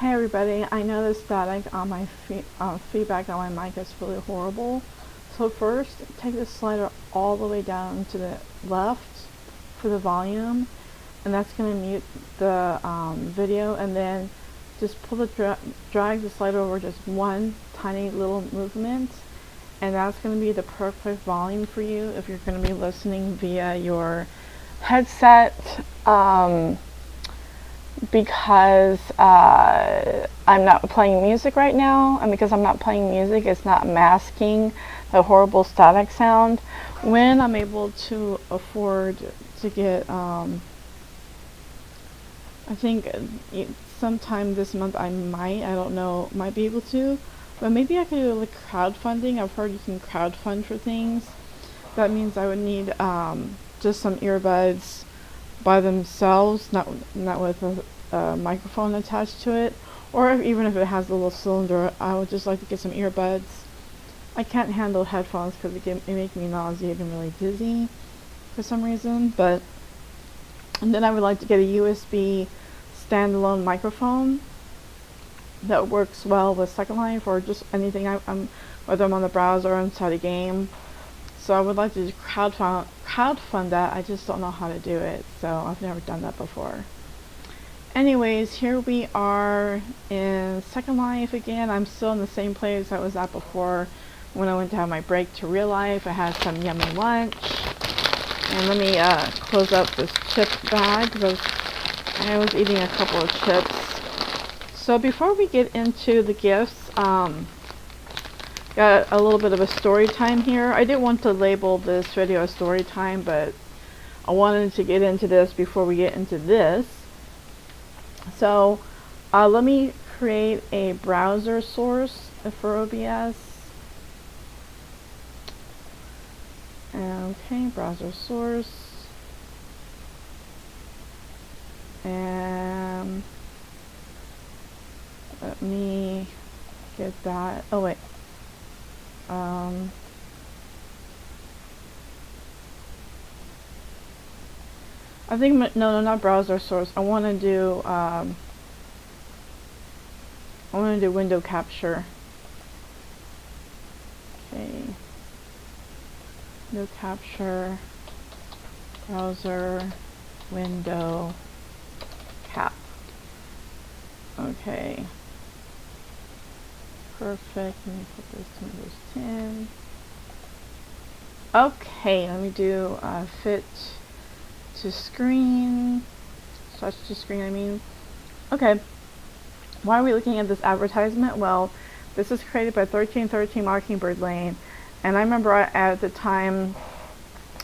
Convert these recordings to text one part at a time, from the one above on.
Hey everybody, I know the static on my feedback on my mic is really horrible. So first, take the slider all the way down to the left for the volume, and that's going to mute the video, and then just drag the slider over just one tiny little movement, and that's going to be the perfect volume for you if you're going to be listening via your headset. Because I'm not playing music right now, and because I'm not playing music, it's not masking the horrible static sound. When I'm able to afford to get, I think sometime this month I don't know, might be able to, but maybe I could do like crowdfunding. I've heard you can crowdfund for things. That means I would need just some earbuds by themselves, not with a microphone attached to it, or even if it has a little cylinder. I would just like to get some earbuds. I can't handle headphones because it make me nauseated and really dizzy for some reason. And then I would like to get a USB standalone microphone that works well with Second Life or just anything whether I'm on the browser or inside a game. So I would like to crowdfund that. I just don't know how to do it, so I've never done that before. Anyways, here we are in Second Life again. I'm still in the same place I was at before when I went to have my break to real life. I had some yummy lunch. And let me close up this chip bag because I was eating a couple of chips. So before we get into the gifts, got a little bit of a story time here. I didn't want to label this video a story time, but I wanted to get into this before we get into this. So let me create a browser source for OBS. Okay, browser source. And let me get that. Oh wait. I think no, not browser source. I want to do window capture. Okay, window capture, browser, window cap. Okay. Perfect. Let me put this to Windows 10. Okay, let me do fit to screen. Switch to screen, I mean. Okay. Why are we looking at this advertisement? Well, this is created by 1313 Mockingbird Lane. And I remember at the time,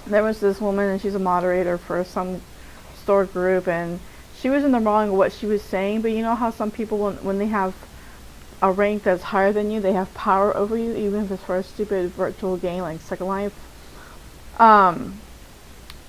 there was this woman, and she's a moderator for some store group, and she was in the wrong what she was saying, but you know how some people, when they have a rank that's higher than you, they have power over you, even if it's for a stupid virtual game like Second Life.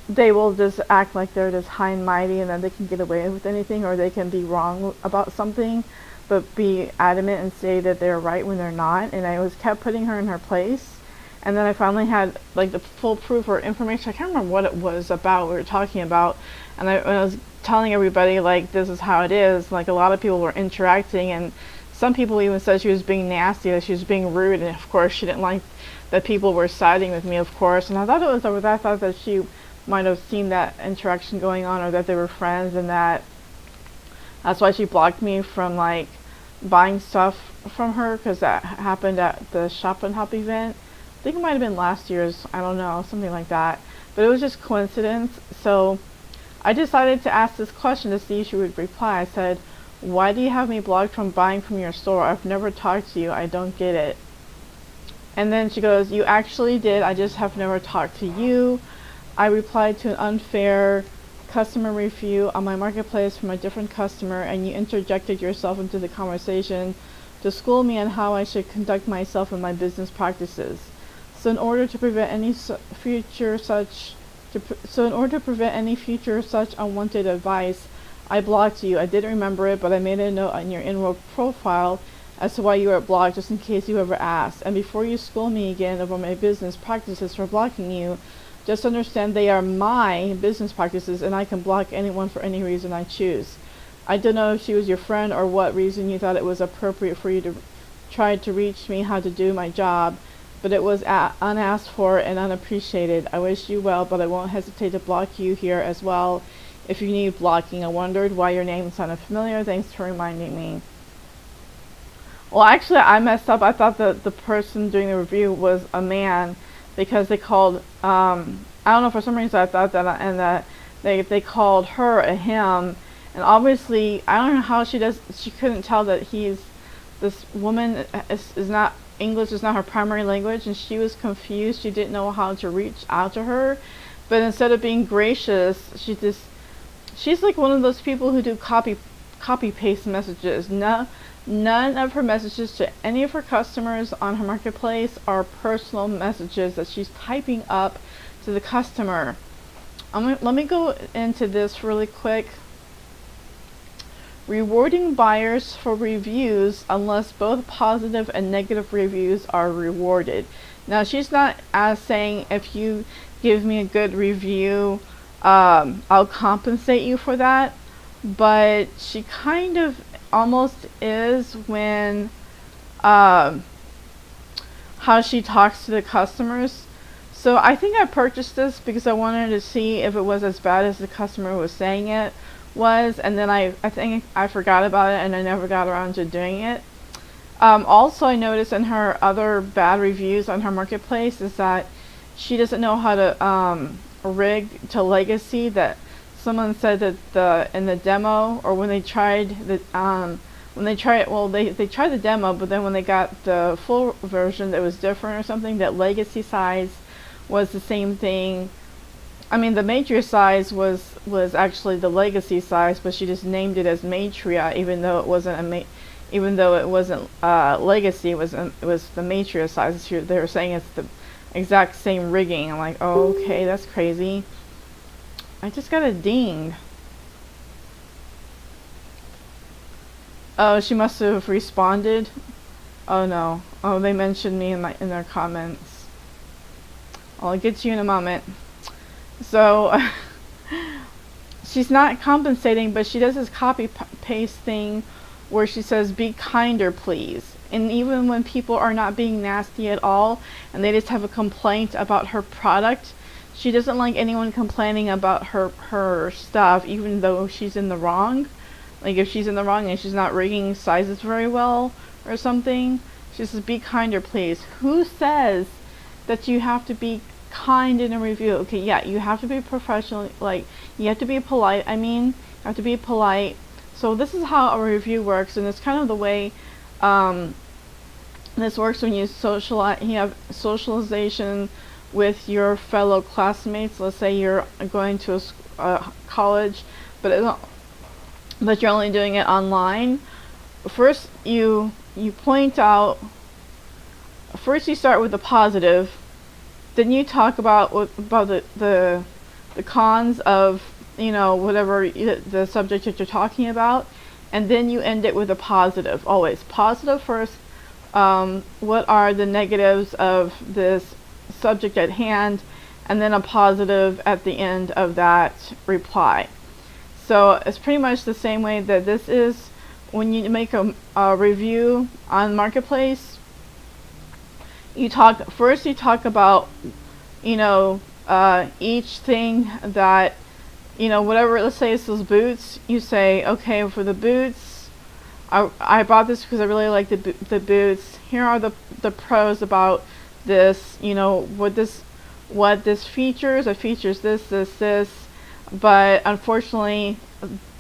They will just act like they're just high and mighty, and then they can get away with anything, or they can be wrong about something, but be adamant and say that they're right when they're not. And I kept putting her in her place, and then I finally had like the full proof or information. I can't remember what it was about we were talking about, and I was telling everybody like this is how it is. Like a lot of people were interacting, and some people even said she was being nasty, that she was being rude, and of course she didn't like that people were siding with me, of course. And I thought it was over that. I thought that she might have seen that interaction going on, or that they were friends, and that's why she blocked me from like buying stuff from her, because that happened at the Shop and Hop event. I think it might have been last year's, I don't know, something like that. But it was just coincidence. So I decided to ask this question to see if she would reply. I said, "Why do you have me blocked from buying from your store? I've never talked to you. I don't get it." And then she goes, "You actually did. I just have never talked to you. I replied to an unfair customer review on my marketplace from a different customer, and you interjected yourself into the conversation to school me on how I should conduct myself in my business practices. So in order to prevent any future such unwanted advice, I blocked you. I didn't remember it, but I made a note on your in-world profile as to why you were blocked, just in case you ever asked. And before you school me again over my business practices for blocking you, just understand they are my business practices, and I can block anyone for any reason I choose. I don't know if she was your friend or what reason you thought it was appropriate for you to try to reach me how to do my job, but it was unasked for and unappreciated. I wish you well, but I won't hesitate to block you here as well if you need blocking. I wondered why your name sounded familiar. Thanks for reminding me. Well, actually, I messed up. I thought that the person doing the review was a man because they called, I don't know, for some reason I thought that, and that they called her a him. And obviously, I don't know how she couldn't tell that this woman is not, English is not her primary language, and she was confused. She didn't know how to reach out to her. But instead of being gracious, she's like one of those people who do copy paste messages. None of her messages to any of her customers on her marketplace are personal messages that she's typing up to the customer. Let me go into this really quick. Rewarding buyers for reviews unless both positive and negative reviews are rewarded. Now, she's not saying if you give me a good review, I'll compensate you for that, but she kind of almost is when how she talks to the customers. So I think I purchased this because I wanted to see if it was as bad as the customer was saying it was, and then I think I forgot about it and I never got around to doing it. Also, I noticed in her other bad reviews on her marketplace is that she doesn't know how to rig to legacy. That someone said that in the demo, or when they tried they tried the demo, but then when they got the full version that was different or something, that legacy size was the same thing. I mean, the Matria size was actually the legacy size, but she just named it as Matria, even though it wasn't legacy. It was the Matria size. They were saying it's the exact same rigging. I'm like, oh, okay, that's crazy. I just got a ding. Oh, she must have responded. Oh no. Oh, they mentioned me in their comments. I'll get to you in a moment. So she's not compensating, but she does this copy paste thing where she says, "Be kinder, please." And even when people are not being nasty at all and they just have a complaint about her product, she doesn't like anyone complaining about her stuff, even though she's in the wrong. Like if she's in the wrong and she's not rigging sizes very well or something, she says, "Be kinder, please." Who says that you have to be kind in a review? Okay, yeah, you have to be professional, like you have to be polite. You have to be polite. So this is how a review works, and it's kind of the way this works when you have socialization with your fellow classmates. Let's say you're going to a college, but you're only doing it online. First, you point out. First, you start with the positive. Then you talk about the cons of whatever the subject that you're talking about, and then you end it with a positive. Always positive first. What are the negatives of this subject at hand, and then a positive at the end of that reply. So it's pretty much the same way that this is when you make a review on Marketplace. You talk about each thing that whatever. Let's say it's those boots. You say, okay, for the boots, I bought this because I really like the boots. Here are the pros about this. What this features. It features this. But unfortunately,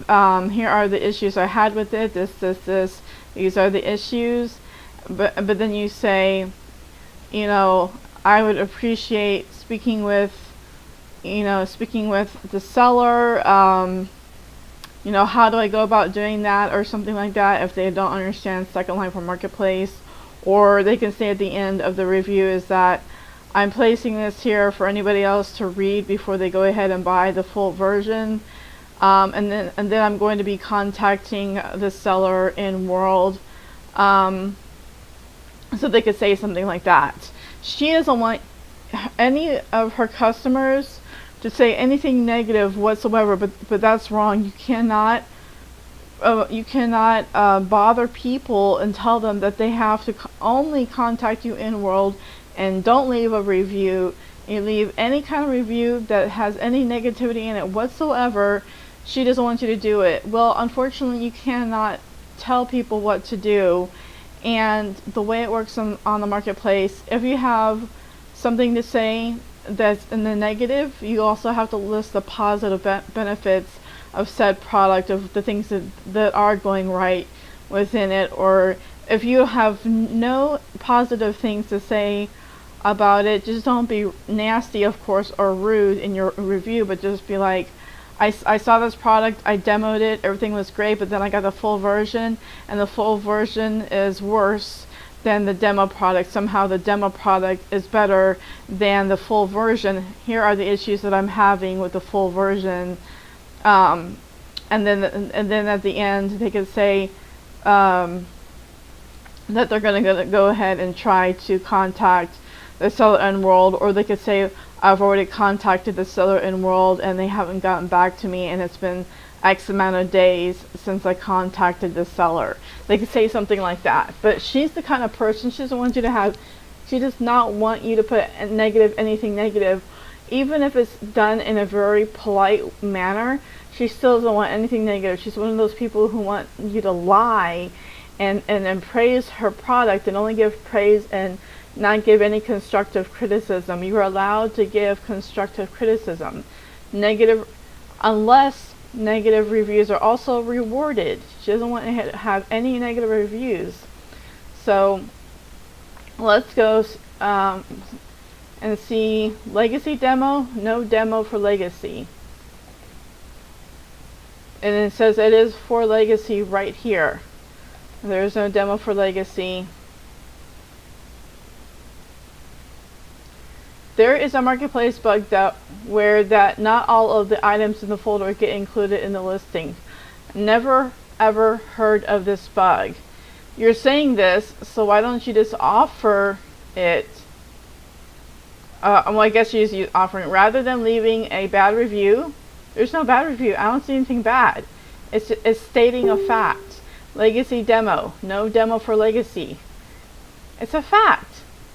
here are the issues I had with it. This. These are the issues. But then you say, I would appreciate speaking with the seller. How do I go about doing that, or something like that, if they don't understand Second Life or Marketplace. Or they can say at the end of the review is that I'm placing this here for anybody else to read before they go ahead and buy the full version. And then I'm going to be contacting the seller in World, so they could say something like that. She doesn't want any of her customers to say anything negative whatsoever, but that's wrong. You cannot bother people and tell them that they have to only contact you in world, and don't leave a review. You leave any kind of review that has any negativity in it whatsoever, she doesn't want you to do it. Well, unfortunately, you cannot tell people what to do. And the way it works on the marketplace, if you have something to say that's in the negative, you also have to list the positive benefits of said product, of the things that are going right within it. Or if you have no positive things to say about it, just don't be nasty, of course, or rude in your review, but just be like, I saw this product, I demoed it, everything was great, but then I got the full version, and the full version is worse than the demo product. Somehow the demo product is better than the full version. Here are the issues that I'm having with the full version. And then at the end they could say that they're going to go ahead and try to contact the seller in world, or they could say, I've already contacted the seller in world and they haven't gotten back to me, and it's been X amount of days since I contacted the seller. They could say something like that. But she's the kind of person, she doesn't want you to have, she does not want you to put anything negative. Even if it's done in a very polite manner, she still doesn't want anything negative. She's one of those people who want you to lie and praise her product, and only give praise and not give any constructive criticism. You are allowed to give constructive criticism. Unless negative reviews are also rewarded. She doesn't want to have any negative reviews. So let's go and see legacy demo. No demo for legacy. And it says it is for legacy right here. There is no demo for legacy. There is a marketplace bug where not all of the items in the folder get included in the listing. Never ever heard of this bug. You're saying this, so why don't you just offer it? Well, I guess you use offering rather than leaving a bad review. There's no bad review. I don't see anything bad. It's stating a fact. Legacy demo. No demo for legacy. It's a fact.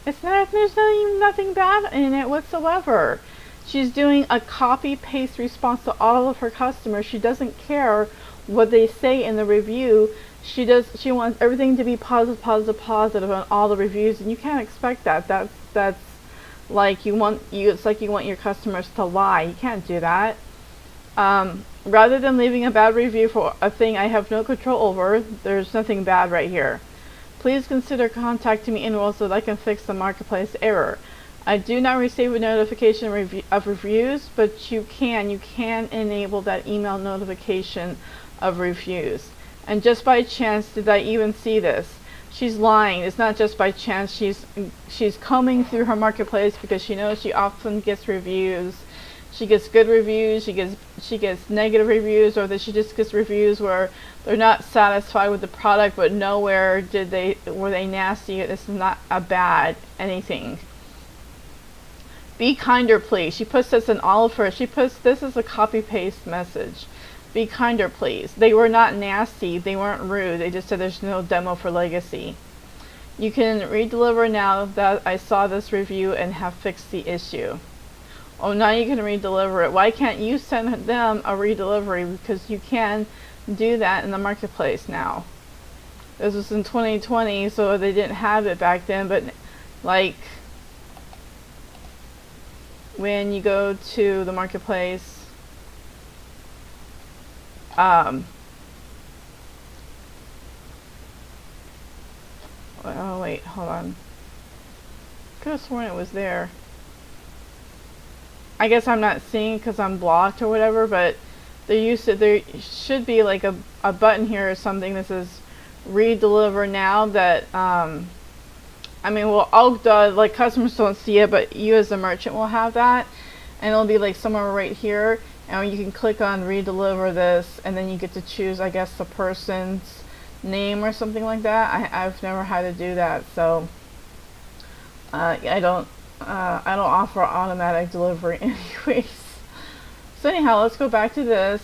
It's not. There's nothing bad in it whatsoever. She's doing a copy-paste response to all of her customers. She doesn't care what they say in the review. She wants everything to be positive, positive, positive on all the reviews, and you can't expect that. That's like it's like you want your customers to lie. You can't do that. Rather than leaving a bad review for a thing I have no control over, there's nothing bad right here. Please consider contacting me in world so that I can fix the marketplace error. I do not receive a notification of reviews, but you can enable that email notification of reviews. And just by chance did I even see this. She's lying. It's not just by chance. She's combing through her marketplace because she knows she often gets reviews. She gets good reviews, she gets negative reviews, or that she just gets reviews where they're not satisfied with the product, but nowhere were they nasty. This is not a bad anything. Be kinder, please. She puts this in all of her. She puts this as a copy-paste message. Be kinder, please. They were not nasty. They weren't rude. They just said there's no demo for legacy. You can redeliver now that I saw this review and have fixed the issue. Oh, now you can redeliver it. Why can't you send them a redelivery? Because you can do that in the marketplace now. This was in 2020, so they didn't have it back then, but like when you go to the marketplace, oh wait, hold on. Could have sworn it was there. I guess I'm not seeing because I'm blocked or whatever, but there should be like a button here or something that says redeliver now that I mean, well, like customers don't see it, but you as a merchant will have that, and it'll be like somewhere right here, and you can click on redeliver this, and then you get to choose, I guess, the person's name or something like that. I've never had to do that, so I don't offer automatic delivery anyways. So anyhow, let's go back to this.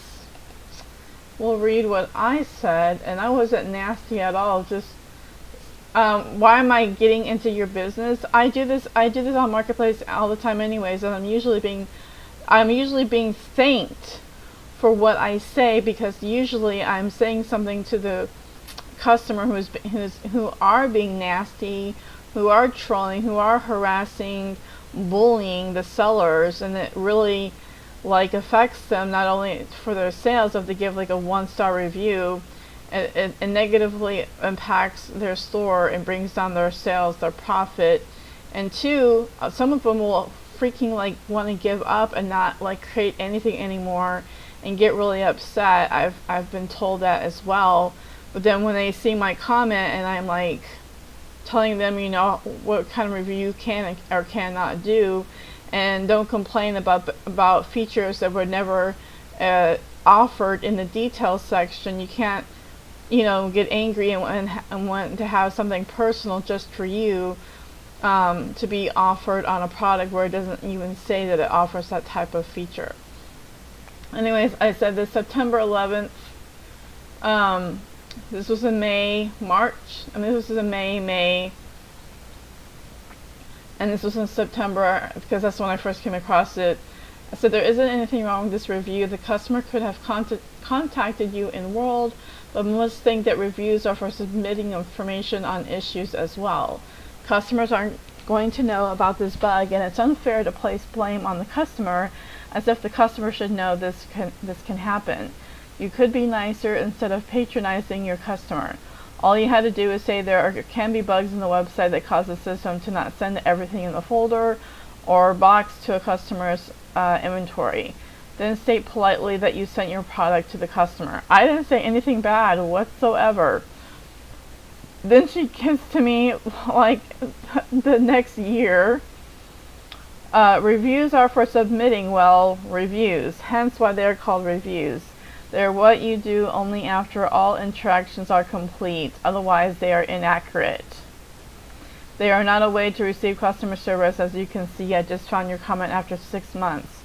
will read what I said, and I wasn't nasty at all. Just why am I getting into your business? I do this on Marketplace all the time anyways, and I'm usually being thanked for what I say, because usually I'm saying something to the customer who are being nasty, who are trolling, who are harassing, bullying the sellers, and it really like affects them not only for their sales. If they give like a 1-star review, it negatively impacts their store and brings down their sales, their profit. And two, some of them will freaking like want to give up and not like create anything anymore and get really upset. I've been told that as well. But then when they see my comment and I'm like telling them, you know, what kind of review you can or cannot do, and don't complain about features that were never offered in the details section. You can't, you know, get angry and want to have something personal just for you to be offered on a product where it doesn't even say that it offers that type of feature. Anyways, I said this September 11th. This was in March. This was in May. And this was in September, because that's when I first came across it. I said, there isn't anything wrong with this review. The customer could have contacted you in World, but must think that reviews are for submitting information on issues as well. Customers aren't going to know about this bug, and it's unfair to place blame on the customer as if the customer should know this can happen. You could be nicer instead of patronizing your customer. All you had to do is say there can be bugs in the website that cause the system to not send everything in the folder or box to a customer's inventory. Then state politely that you sent your product to the customer. I didn't say anything bad whatsoever. Then she gets to me like the next year. Reviews are for submitting, reviews, hence why they are called reviews. They're what you do only after all interactions are complete, otherwise they are inaccurate. They are not a way to receive customer service. As you can see, I just found your comment after 6 months.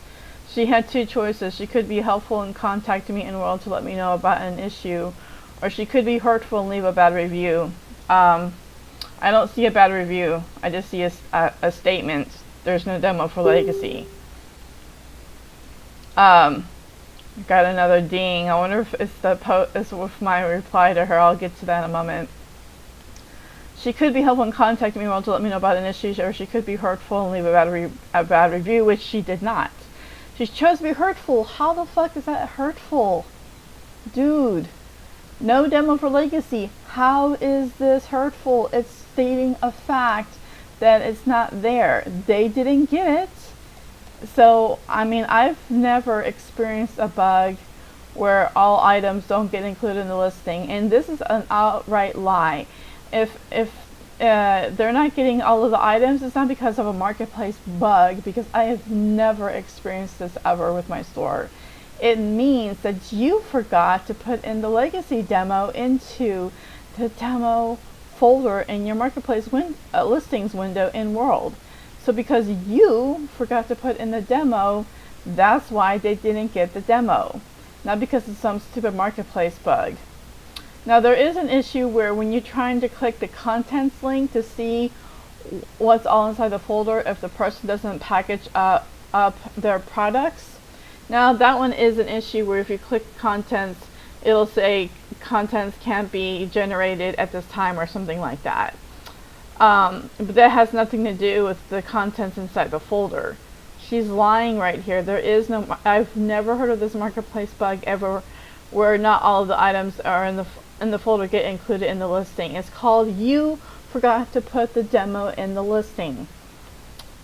She had two choices. She could be helpful and contact me in World to let me know about an issue, or she could be hurtful and leave a bad review. I don't see a bad review. I just see a statement. There's no demo for Legacy. Got another ding. I wonder if it's with my reply to her. I'll get to that in a moment. She could be helpful and contact me to let me know about an issue, or she could be hurtful and leave a bad review, which she did not. She chose to be hurtful. How the fuck is that hurtful? Dude. No demo for Legacy. How is this hurtful? It's stating a fact that it's not there. They didn't get it. So, I mean, I've never experienced a bug where all items don't get included in the listing, and this is an outright lie. If they're not getting all of the items, it's not because of a marketplace bug, because I have never experienced this ever with my store. It means that you forgot to put in the Legacy demo into the demo folder in your marketplace listings window in World. So because you forgot to put in the demo, that's why they didn't get the demo. Not because of some stupid marketplace bug. Now there is an issue where when you're trying to click the contents link to see what's all inside the folder, if the person doesn't package up their products. Now that one is an issue where if you click contents, it'll say contents can't be generated at this time or something like that. But that has nothing to do with the contents inside the folder. She's lying right here. There is no, I've never heard of this marketplace bug ever where not all of the items are in the folder get included in the listing. It's called you forgot to put the demo in the listing.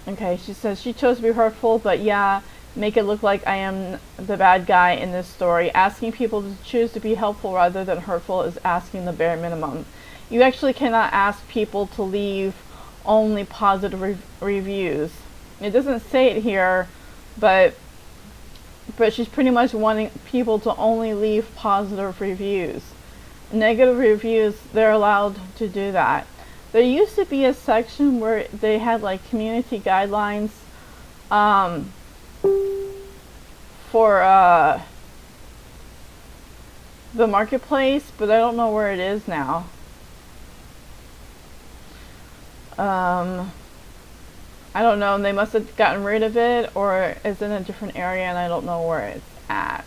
Okay, she says she chose to be hurtful, but yeah, make it look like I am the bad guy in this story. Asking people to choose to be helpful rather than hurtful is asking the bare minimum. You actually cannot ask people to leave only positive reviews. It doesn't say it here, but she's pretty much wanting people to only leave positive reviews. Negative reviews, they're allowed to do that. There used to be a section where they had like community guidelines for the marketplace, but I don't know where it is now. I don't know. They must have gotten rid of it, or it's in a different area, and I don't know where it's at.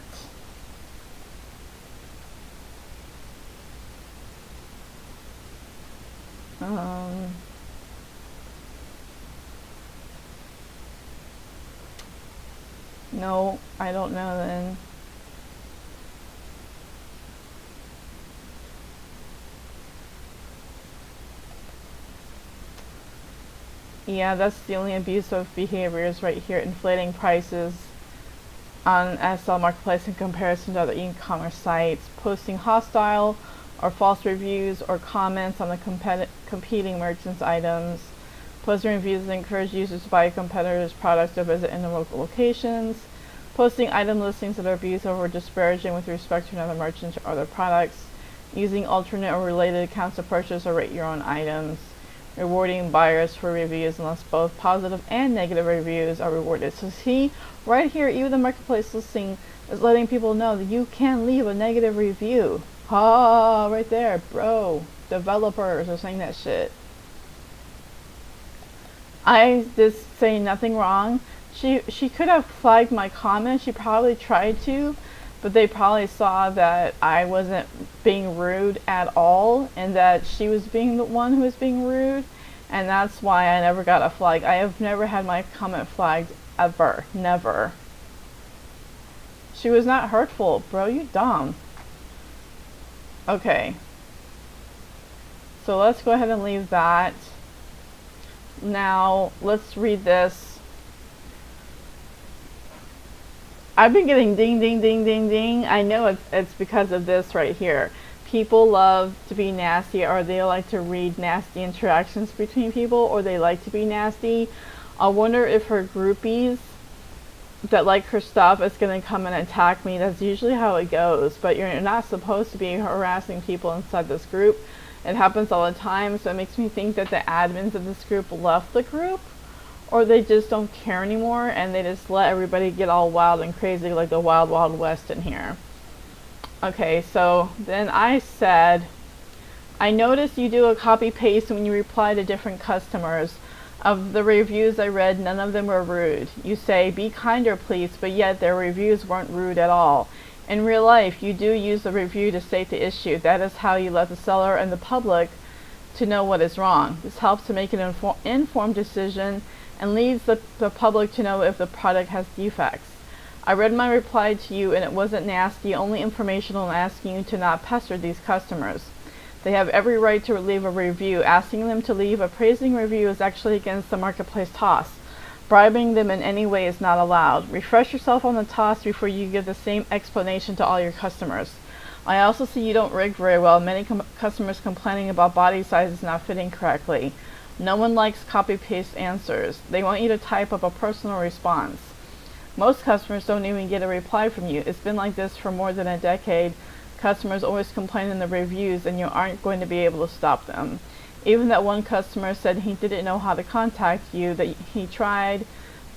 No, I don't know then. Yeah, that's the only abusive behaviors right here, inflating prices on SL Marketplace in comparison to other e-commerce sites, posting hostile or false reviews or comments on the competing merchants' items, posting reviews that encourage users to buy competitors' products or visit in the local locations, posting item listings that are abusive or disparaging with respect to another merchant or other products, using alternate or related accounts to purchase or rate your own items, rewarding buyers for reviews unless both positive and negative reviews are rewarded. So see, right here, even the marketplace listing is letting people know that you can leave a negative review. Ah, right there, bro. Developers are saying that shit. I just say nothing wrong. She could have flagged my comment. She probably tried to, but they probably saw that I wasn't being rude at all and that she was being the one who was being rude, and that's why I never got a flag. I have never had my comment flagged ever. Never. She was not hurtful, bro. You dumb. Okay. So let's go ahead and leave that. Now let's read this. I've been getting ding, ding, ding, ding, ding. I know it's because of this right here. People love to be nasty, or they like to read nasty interactions between people, or they like to be nasty. I wonder if her groupies that like her stuff is going to come and attack me. That's usually how it goes, but you're not supposed to be harassing people inside this group. It happens all the time, so it makes me think that the admins of this group left the group, or they just don't care anymore and they just let everybody get all wild and crazy like the wild wild west in here. Okay, so then I said, I noticed you do a copy paste when you reply to different customers. Of the reviews I read, none of them were rude. You say, be kinder please, but yet their reviews weren't rude at all. In real life, you do use the review to state the issue. That is how you let the seller and the public to know what is wrong. This helps to make an informed decision and leads the public to know if the product has defects. I read my reply to you and it wasn't nasty, only informational, and asking you to not pester these customers. They have every right to leave a review. Asking them to leave a praising review is actually against the marketplace TOS. Bribing them in any way is not allowed. Refresh yourself on the TOS before you give the same explanation to all your customers. I also see you don't rig very well. Many customers complaining about body sizes not fitting correctly. No one likes copy-paste answers. They want you to type up a personal response. Most customers don't even get a reply from you. It's been like this for more than a decade. Customers always complain in the reviews and you aren't going to be able to stop them. Even that one customer said he didn't know how to contact you, that he tried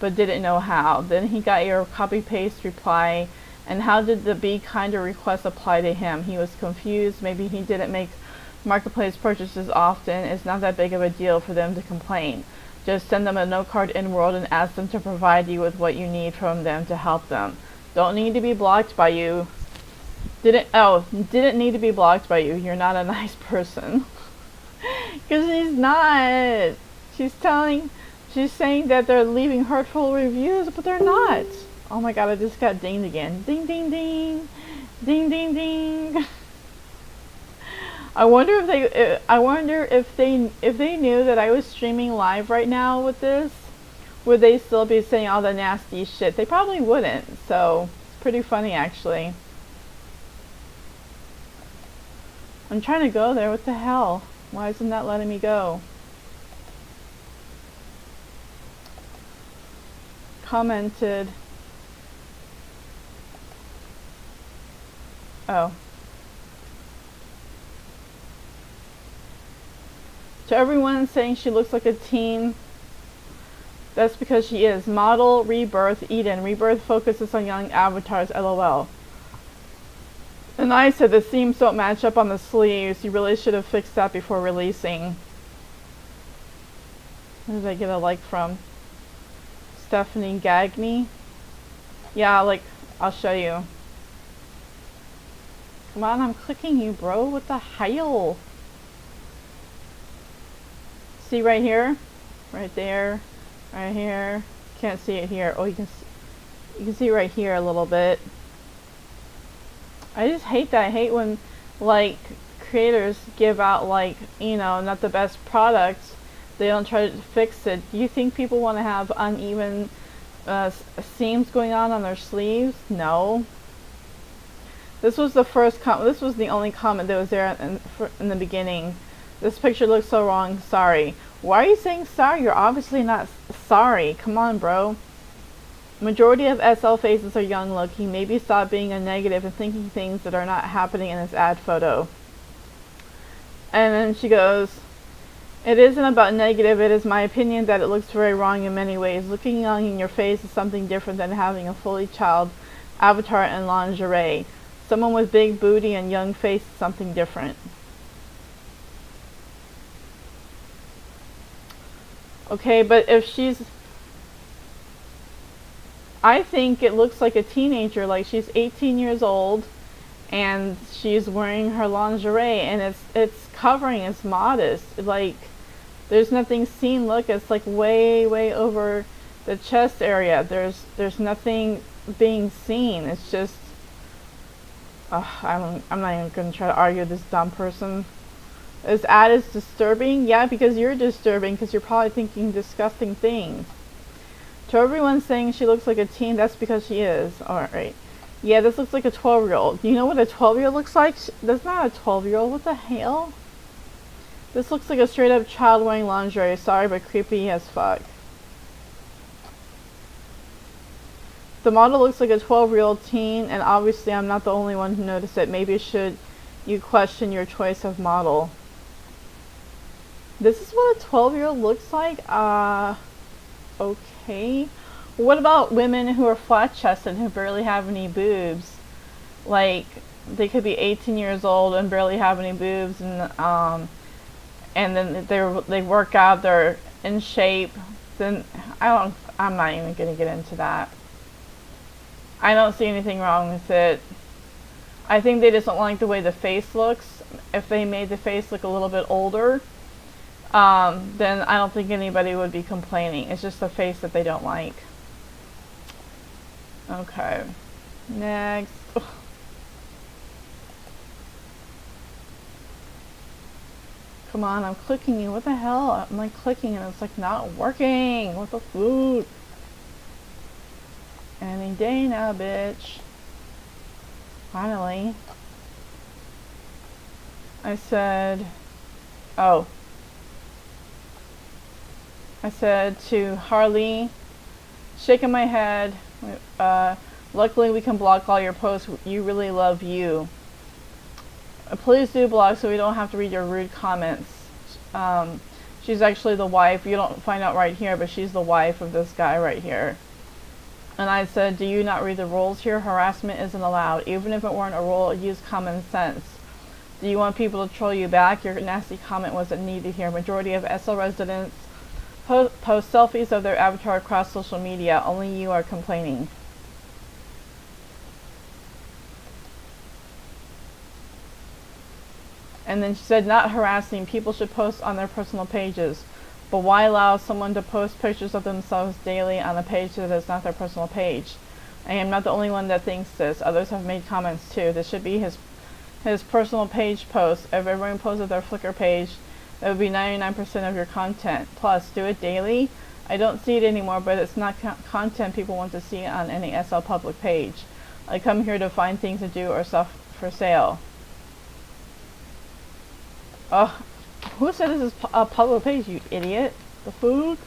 but didn't know how. Then he got your copy-paste reply, and how did the be kinder request apply to him? He was confused. Maybe he didn't make marketplace purchases often. It's not that big of a deal for them to complain. Just send them a note card in World and ask them to provide you with what you need from them to help them. Don't need to be blocked by you. Didn't need to be blocked by you. You're not a nice person. Because she's not. She's saying that they're leaving hurtful reviews, but they're not. Oh my god, I just got dinged again. Ding, ding, ding. Ding, ding, ding. I wonder if they knew that I was streaming live right now with this, would they still be saying all the nasty shit? They probably wouldn't. So it's pretty funny actually. I'm trying to go there. What the hell? Why isn't that letting me go? Commented. Oh. To everyone saying she looks like a teen, that's because she is. Model, Rebirth, Eden. Rebirth focuses on young avatars, LOL. And And I said the seams don't match up on the sleeves. You really should have fixed that before releasing. Where did I get a like from? Stephanie Gagney? Yeah, like, I'll show you. Come on, I'm clicking you, bro. What the hell? See right here? Right there. Right here. Can't see it here. Oh, you can see right here a little bit. I just hate that. I hate when, like, creators give out, like, you know, not the best products. They don't try to fix it. Do you think people want to have uneven seams going on their sleeves? No. This was the first this was the only comment that was there in the beginning. This picture looks so wrong. Sorry. Why are you saying sorry? You're obviously not sorry. Come on, bro. Majority of SL faces are young looking. Maybe stop being a negative and thinking things that are not happening in this ad photo. And then she goes, it isn't about negative. It is my opinion that it looks very wrong in many ways. Looking young in your face is something different than having a fully child avatar in lingerie. Someone with big booty and young face is something different. Okay, but if she's... I think it looks like a teenager, like she's 18 years old and she's wearing her lingerie and it's covering, it's modest. Like, there's nothing seen. Look, it's like way over the chest area. There's nothing being seen. It's just I'm not even gonna try to argue with this dumb person. This ad is disturbing. Yeah, because you're disturbing, because you're probably thinking disgusting things. To everyone saying she looks like a teen, that's because she is. Alright. Yeah, this looks like a 12-year-old. Do you know what a 12-year-old looks like? That's not a 12-year-old. What the hell? This looks like a straight-up child wearing lingerie. Sorry, but creepy as fuck. The model looks like a 12-year-old teen, and obviously I'm not the only one who noticed it. Maybe you question your choice of model. This is what a 12-year-old looks like? Okay. What about women who are flat-chested who barely have any boobs? Like, they could be 18 years old and barely have any boobs, and then they work out, they're in shape. Then I'm not even gonna get into that. I don't see anything wrong with it. I think they just don't like the way the face looks. If they made the face look a little bit older, then I don't think anybody would be complaining. It's just the face that they don't like. Okay. Next. Ugh. Come on, I'm clicking you. What the hell? I'm like clicking and it's like not working. What the food? Any day now, bitch. Finally. I said to Harley, shaking my head, luckily we can block all your posts. You really love you. Please do block so we don't have to read your rude comments. She's actually the wife. You don't find out right here, but she's the wife of this guy right here. And I said, do you not read the rules here? Harassment isn't allowed. Even if it weren't a rule, use common sense. Do you want people to troll you back? Your nasty comment wasn't needed here. Majority of SL residents post selfies of their avatar across social media. Only you are complaining. And then she said, not harassing. People should post on their personal pages. But why allow someone to post pictures of themselves daily on a page that is not their personal page? I am not the only one that thinks this. Others have made comments too. This should be his personal page post. If everyone posted their Flickr page, that would be 99% of your content. Plus, do it daily. I don't see it anymore, but it's not content people want to see on any SL public page. I come here to find things to do or stuff for sale. Who said this is a public page, you idiot? The food?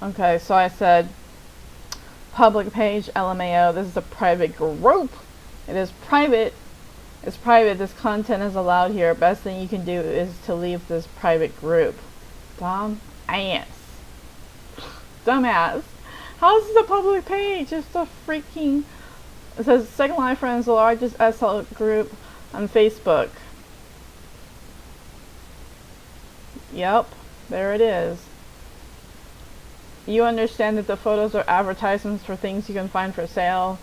Okay, so I said public page, LMAO. This is a private group. It is private. It's private. This content is allowed here. Best thing you can do is to leave this private group. Dumb ass. Dumbass. How is this a public page? It's a freaking... It says Second Life Friends, the largest SL group on Facebook. Yep, there it is. You understand that the photos are advertisements for things you can find for sale.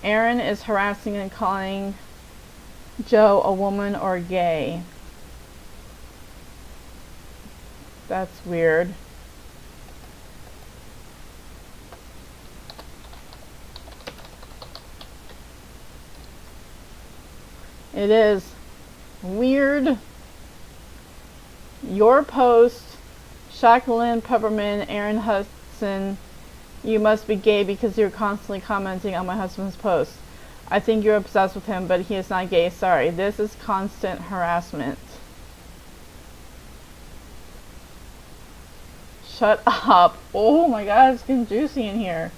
Aaron is harassing and calling Joe a woman or gay. That's weird. It is weird. Your post, Jacqueline Pepperman, Aaron Hudson, you must be gay because you're constantly commenting on my husband's post. I think you're obsessed with him, but he is not gay. Sorry. This is constant harassment. Shut up. Oh my god, it's getting juicy in here.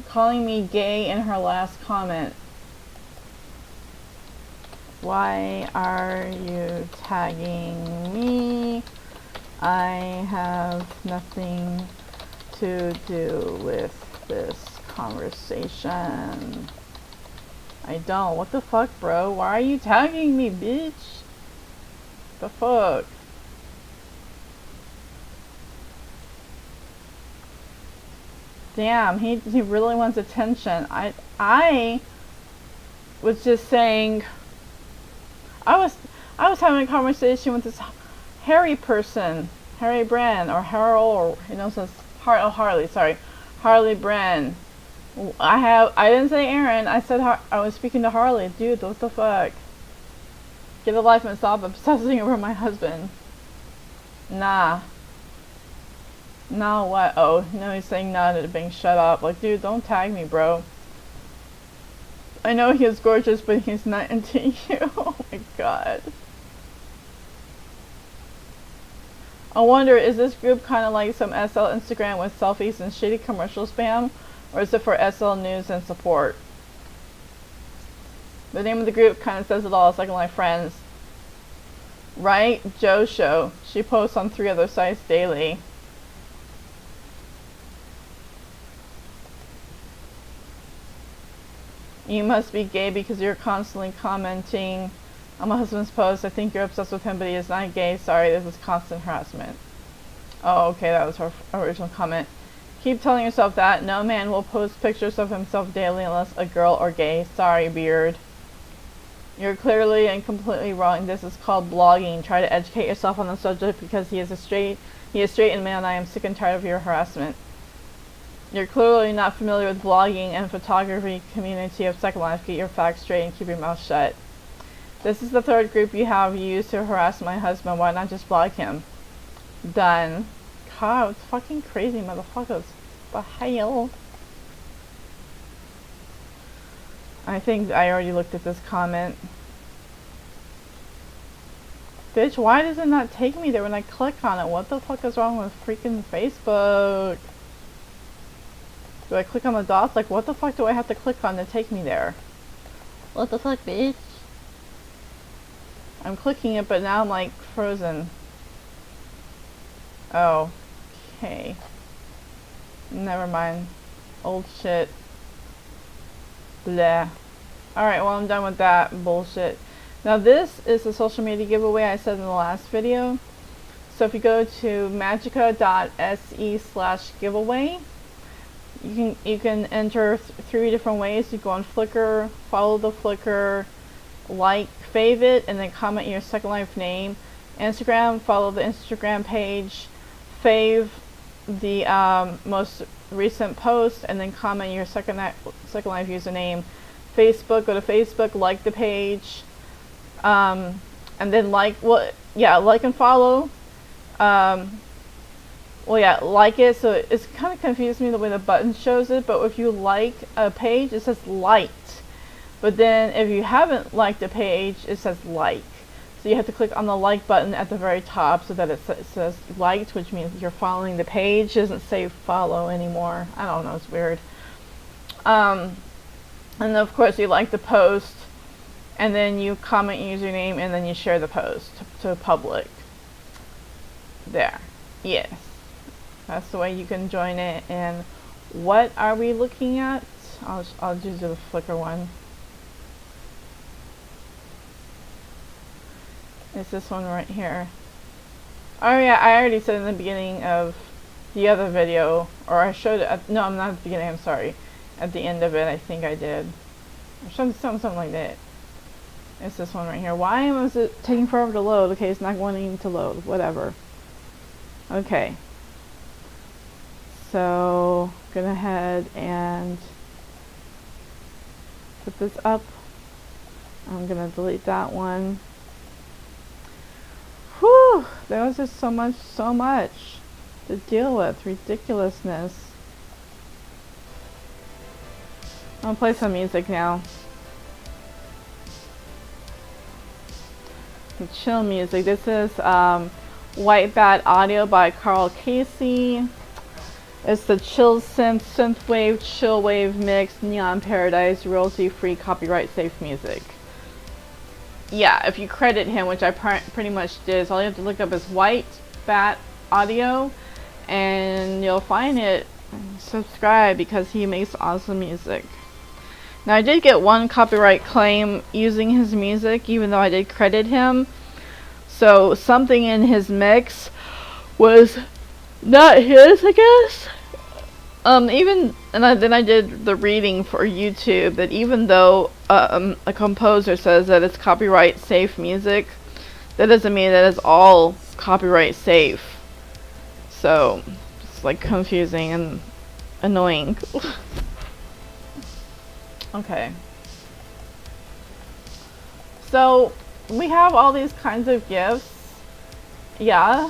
Calling me gay in her last comment. Why are you tagging me? I have nothing to do with this conversation. I don't. What the fuck, bro? Why are you tagging me, bitch? The fuck? Damn, he really wants attention. I was just saying... I was having a conversation with this Harry person, Harry Brand, or Harold, or you know, says Harley. Sorry, Harley Brand. I didn't say Aaron. I said I was speaking to Harley. Dude, what the fuck? Get a life and stop obsessing over my husband. Nah. Nah, what? Oh, no, he's saying nah to being shut up. Like, dude, don't tag me, bro. I know he is gorgeous, but he's not into you. Oh my god. I wonder, is this group kind of like some SL Instagram with selfies and shitty commercial spam? Or is it for SL news and support? The name of the group kind of says it all. Second Life Friends. Right? Joe Show. She posts on 3 other sites daily. You must be gay because you're constantly commenting on my husband's post. I think you're obsessed with him, but he is not gay. Sorry, this is constant harassment. Oh, okay, that was her original comment. Keep telling yourself that. No man will post pictures of himself daily unless a girl or gay. Sorry, beard. You're clearly and completely wrong. This is called blogging. Try to educate yourself on the subject because he is straight and male, and I am sick and tired of your harassment. You're clearly not familiar with blogging and photography community of Second Life. Get your facts straight and keep your mouth shut. This is the 3rd group you have used to harass my husband. Why not just block him? Done. God, it's fucking crazy, motherfuckers. The hell? I think I already looked at this comment. Bitch, why does it not take me there when I click on it? What the fuck is wrong with freaking Facebook? Do I click on the dots? Like, what the fuck do I have to click on to take me there? What the fuck, bitch? I'm clicking it, but now I'm, like, frozen. Oh. Okay. Never mind. Old shit. Bleh. Alright, well, I'm done with that bullshit. Now, this is a social media giveaway I said in the last video. So if you go to magica.se/giveaway, you can enter 3 different ways. You go on Flickr, follow the Flickr, like, fave it, and then comment your Second Life name. Instagram, follow the Instagram page, fave the most recent post, and then comment your Second Life username. Facebook, go to Facebook, like the page, and then like and follow. Well, yeah, like it, so it's kind of confused me the way the button shows it, but if you like a page, it says liked. But then if you haven't liked a page, it says like. So you have to click on the like button at the very top so that it says liked, which means you're following the page. It doesn't say follow anymore. I don't know, it's weird. And then of course you like the post, and then you comment username, and then you share the post to public. There. Yes. That's the way you can join it. And what are we looking at? I'll just do the Flickr one. It's this one right here. Oh yeah, I already said in the beginning of the other video, or I showed it at, no, I'm not at the beginning, I'm sorry. At the end of it, I think I did. Or something like that. It's this one right here. Why was it taking forever to load? Okay, it's not wanting to load. Whatever. Okay. So, go ahead and put this up. I'm gonna delete that one. Whew! There was just so much to deal with. Ridiculousness. I'm gonna play some music now. Some chill music. This is White Bat Audio by Carl Casey. It's the chill synthwave, chill wave mix, neon paradise, royalty-free, copyright-safe music. Yeah, if you credit him, which I pretty much did, so all you have to look up is White Bat Audio, and you'll find it. Subscribe because he makes awesome music. Now I did get one copyright claim using his music, even though I did credit him. So something in his mix was not his, I guess. Then I did the reading for YouTube that even though a composer says that it's copyright safe music, that doesn't mean that it's all copyright safe. So it's like confusing and annoying. Okay. So we have all these kinds of gifts. Yeah.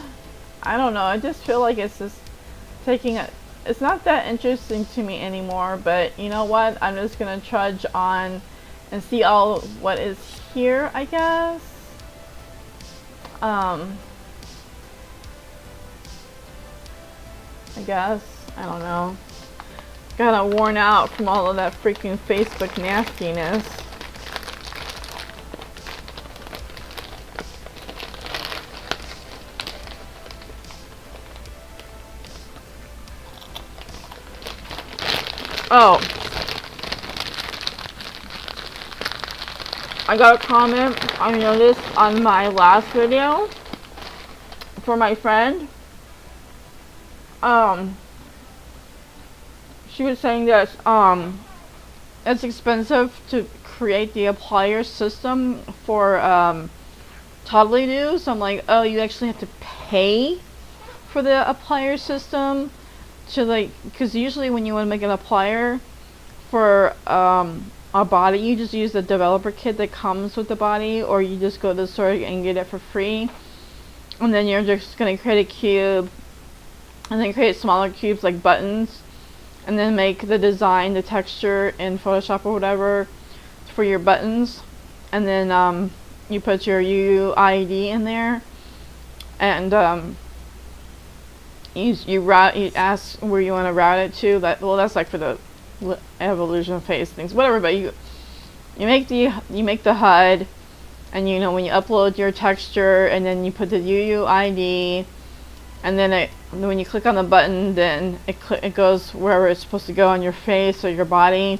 I don't know. I just feel like it's just taking a... It's not that interesting to me anymore, but you know what? I'm just gonna trudge on and see all what is here, I guess. I don't know. Kinda worn out from all of that freaking Facebook nastiness. Oh. I got a comment I noticed on my last video for my friend. She was saying that it's expensive to create the applier system for Toddly-Do. So I'm like, oh, you actually have to pay for the applier system to, like, because usually when you want to make an applier for a body, you just use the developer kit that comes with the body, or you just go to the store and get it for free, and then you're just going to create a cube and then create smaller cubes like buttons, and then make the design, the texture in Photoshop or whatever for your buttons, and then you put your UUID in there, and you ask where you want to route it to. That's like for the evolution phase things, whatever. But you make the HUD, and you know when you upload your texture, and then you put the UUID, and then when you click on the button, then it goes wherever it's supposed to go on your face or your body.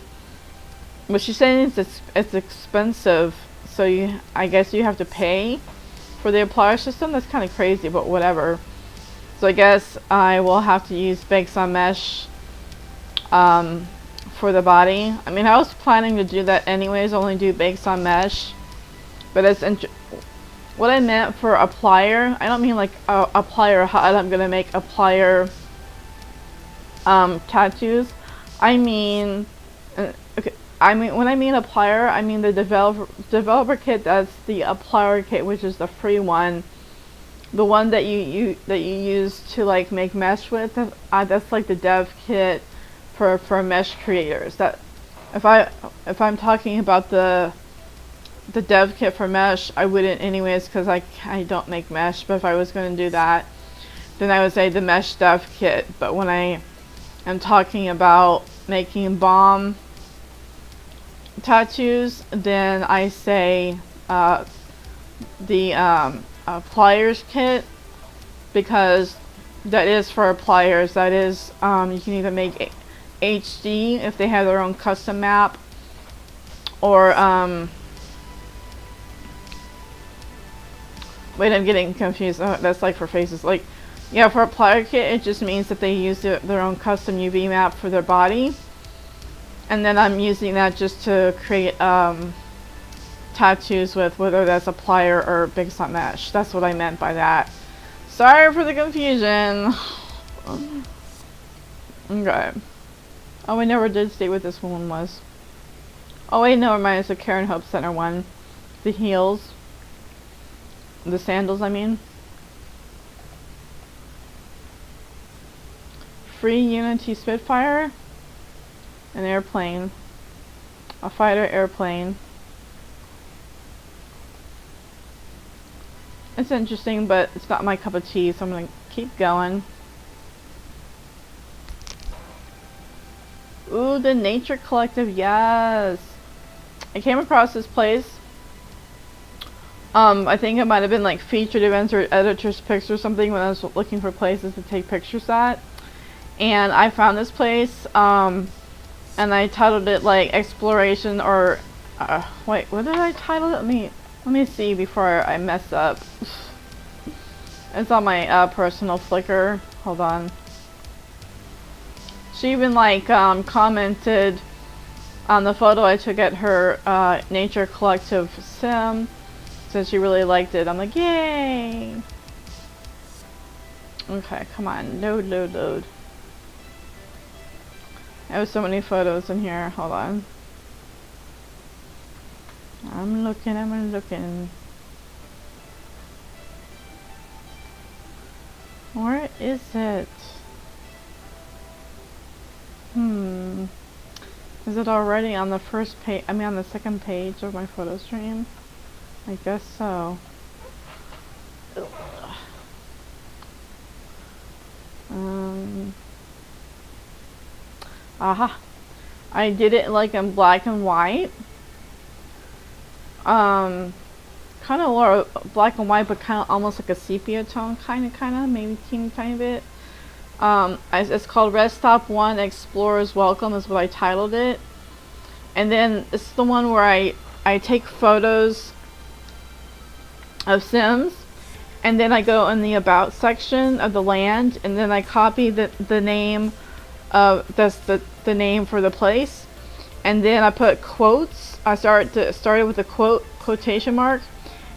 But she's saying it's expensive, so I guess you have to pay for the applier system. That's kind of crazy, but whatever. So I guess I will have to use Bakes on Mesh for the body. I mean, I was planning to do that anyways, only do Bakes on Mesh. But it's what I meant for applier, I don't mean like applier HUD. I'm gonna make applier tattoos. I mean, okay. When I mean applier, I mean the developer kit. That's the applier kit, which is the free one. The one that you use to like make mesh with, that's like the dev kit for mesh creators. That if I'm talking about the the dev kit for mesh, I wouldn't anyways, because I don't make mesh. But if I was going to do that, then I would say the mesh dev kit. But when I am talking about making bomb tattoos, then I say the pliers kit, because that is for pliers. That is, you can either make HD if they have their own custom map, or wait, I'm getting confused. Oh, that's like for faces. Like, yeah, for a plier kit, it just means that they use their own custom UV map for their body, and then I'm using that just to create tattoos with, whether that's a plier or big slot mesh. That's what I meant by that. Sorry for the confusion. Okay. Oh, I never did state what this one was. Oh wait, no, mine is the Karen Hope Center one. The heels. The sandals, I mean. Free Unity Spitfire. An airplane. A fighter airplane. It's interesting, but it's not my cup of tea, so I'm gonna keep going. Ooh, the Nature Collective, yes! I came across this place. I think it might have been like featured events or editor's picks or something when I was looking for places to take pictures at. And I found this place, and I titled it like Exploration or, wait, what did I title it? Let me see before I mess up. It's on my personal Flickr. Hold on. She even like commented on the photo I took at her Nature Collective sim, since she really liked it. I'm like, yay! Okay, come on, load. I have so many photos in here. Hold on. I'm looking. Where is it? Is it already on the first page? I mean, on the second page of my photo stream? I guess so. Aha! I did it like in black and white. Kind of black and white, but kind of almost like a sepia tone, kind of, maybe teeny tiny bit. It's called Rest Stop 1 Explorer's Welcome is what I titled it. And then it's the one where I take photos of Sims, and then I go in the about section of the land, and then I copy the name of the name for the place, and then I put quotes. I started with a quotation mark,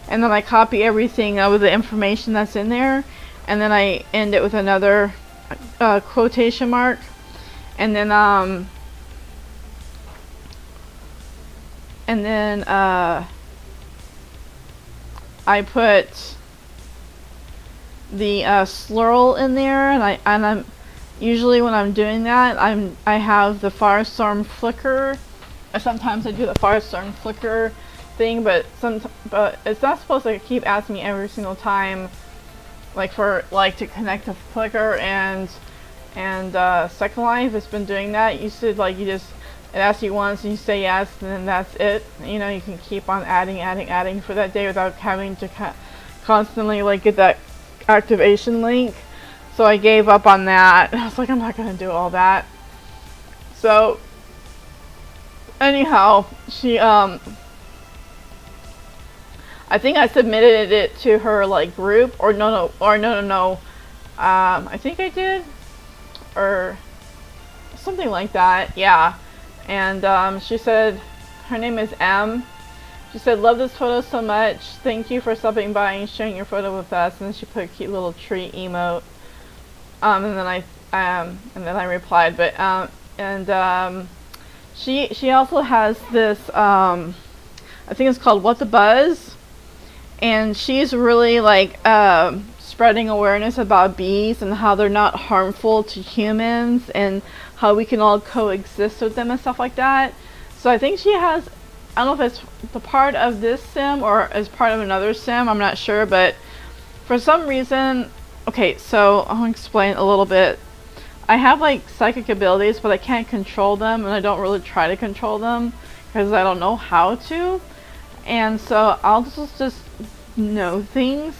and then I copy everything with the information that's in there, and then I end it with another quotation mark, and then I put the slurl in there, and I'm usually when I'm doing that, I have the Firestorm Flicker. Sometimes I do the Firestorm Flicker thing, but it's not supposed to keep asking me every single time, like to connect to Flickr and Second Life. It's been doing that. You should it asks you once and you say yes, and then that's it. You know, you can keep on adding for that day without having to constantly get that activation link. So I gave up on that. I was like, I'm not gonna do all that. So anyhow, she I think I submitted it to her group, or no. I think I did, or something like that. Yeah. And she said, her name is M. She said, love this photo so much. Thank you for stopping by and sharing your photo with us. And then she put a cute little tree emote. And then I replied. But she also has this. I think it's called What the Buzz. And she's really spreading awareness about bees and how they're not harmful to humans and how we can all coexist with them and stuff like that. So I think she has I don't know if it's the part of this sim or as part of another sim, I'm not sure, but for some reason, okay, so I'll explain a little bit. I have like psychic abilities, but I can't control them, and I don't really try to control them because I don't know how to. And so I'll just know things.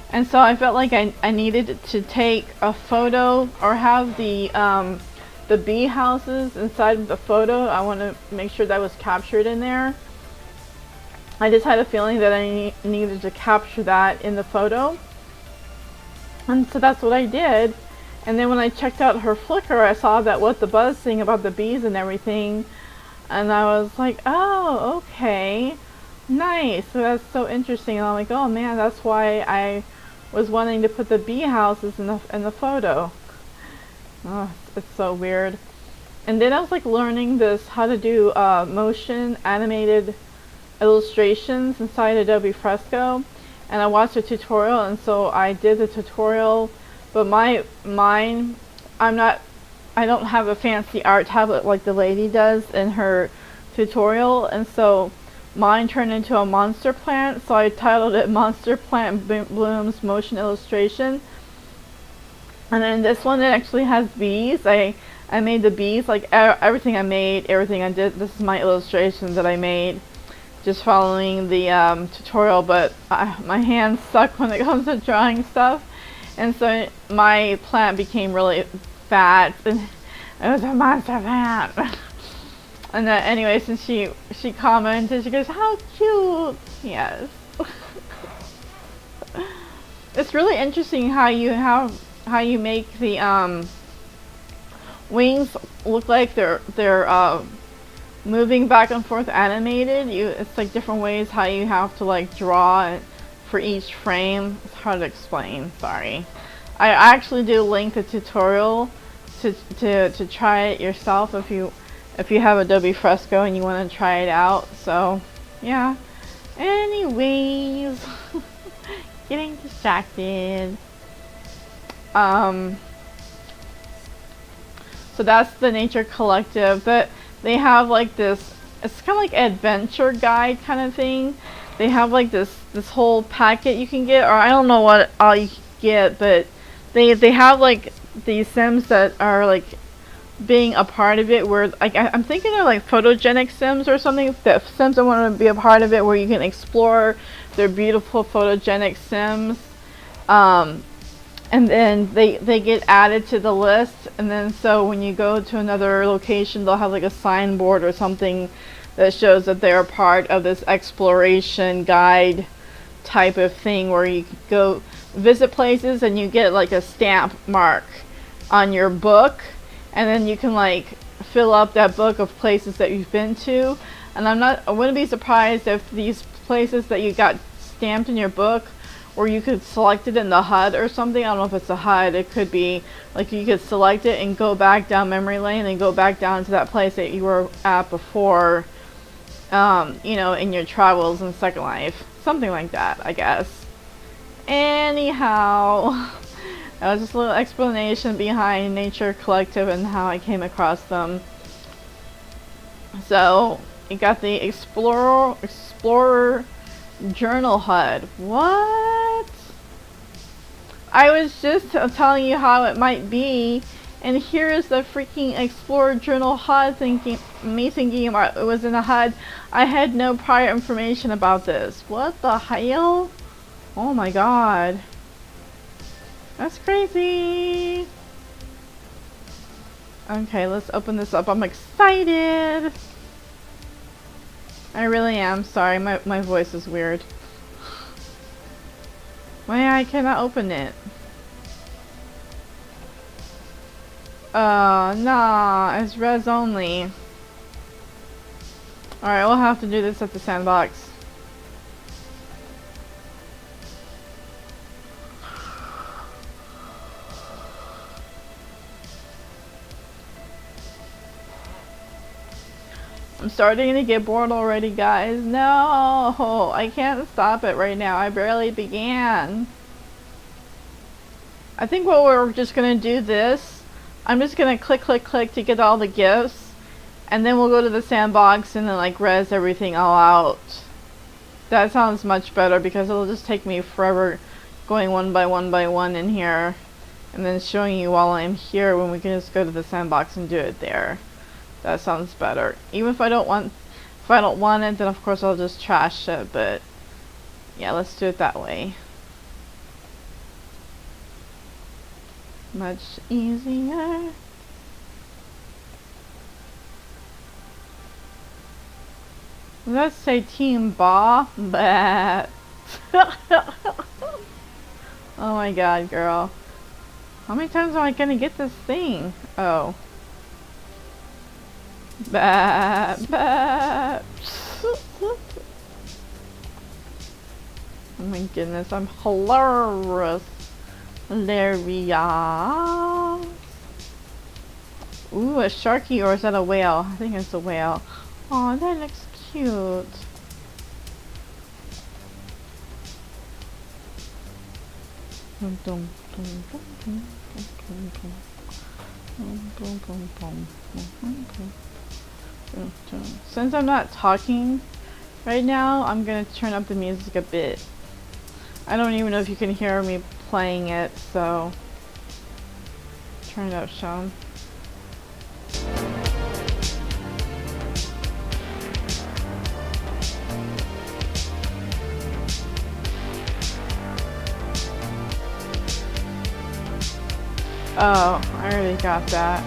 And so I felt like I needed to take a photo or have the bee houses inside of the photo. I want to make sure that was captured in there. I just had a feeling that I needed to capture that in the photo. And so that's what I did. And then when I checked out her Flickr, I saw that what the buzz thing about the bees and everything. And I was like, oh, okay. Nice. So that's so interesting. And I'm like, oh man, that's why I was wanting to put the bee houses in the photo. Oh, it's so weird. And then I was like learning this, how to do motion animated illustrations inside Adobe Fresco. And I watched a tutorial, and so I did the tutorial. But mine, I don't have a fancy art tablet like the lady does in her tutorial, and so mine turned into a monster plant, so I titled it Monster Plant Blooms Motion Illustration. And then this one, it actually has bees. I made the bees, like everything I made, everything I did, this is my illustration that I made, just following the tutorial, but my hands suck when it comes to drawing stuff. And so my plant became really fat, and it was a monster plant. And then anyway, since she commented, she goes, "How cute!" Yes. It's really interesting how you make the wings look like they're moving back and forth animated. It's like different ways how you have to like draw it for each frame. It's hard to explain, sorry. I actually do link the tutorial to try it yourself if you have Adobe Fresco and you want to try it out. So yeah, anyways. Getting distracted. So that's the Nature Collective. That they have like this, it's kind of like adventure guide kind of thing. They have like this whole packet you can get, or I don't know what all you can get, but they have like these sims that are like being a part of it, where like I'm thinking they're like photogenic sims or something, that sims that want to be a part of it, where you can explore their beautiful photogenic sims, and then they get added to the list, and then so when you go to another location, they'll have like a signboard or something that shows that they're part of this exploration guide type of thing, where you go visit places and you get like a stamp mark on your book, and then you can like fill up that book of places that you've been to. And I wouldn't be surprised if these places that you got stamped in your book, or you could select it in the HUD or something. I don't know if it's a HUD. It could be like you could select it and go back down memory lane and go back down to that place that you were at before, you know, in your travels in Second Life. Something like that, I guess. Anyhow, that was just a little explanation behind Nature Collective and how I came across them. So, you got the Explorer Journal HUD. What? I was just telling you how it might be, and here is the freaking Explorer Journal HUD thinking about it was in a HUD. I had no prior information about this. What the hell? Oh my god. That's crazy. Okay, let's open this up. I'm excited. I really am. Sorry, my voice is weird. Why I cannot open it? Nah, it's res only. Alright, we'll have to do this at the sandbox. I'm starting to get bored already, guys. No, I can't stop it right now. I barely began. I think what we're just gonna do this. I'm just gonna click to get all the gifts, And then we'll go to the sandbox and then like res everything all out. That sounds much better because it'll just take me forever going one by one in here and then showing you while I'm here when we can just go to the sandbox and do it there. That sounds better. Even if I don't want it, then of course I'll just trash it, but yeah, let's do it that way. Much easier. Let's say Team Ba. But oh my god, girl. How many times am I gonna get this thing? Oh. Bah, bah. Oh my goodness, I'm hilarious. Hilarious. Ooh, a sharky, or is that a whale? I think it's a whale. Oh, that looks cute. Since I'm not talking right now, I'm gonna turn up the music a bit. I don't even know if you can hear me playing it, so turn it up, Sean. Oh, I already got that.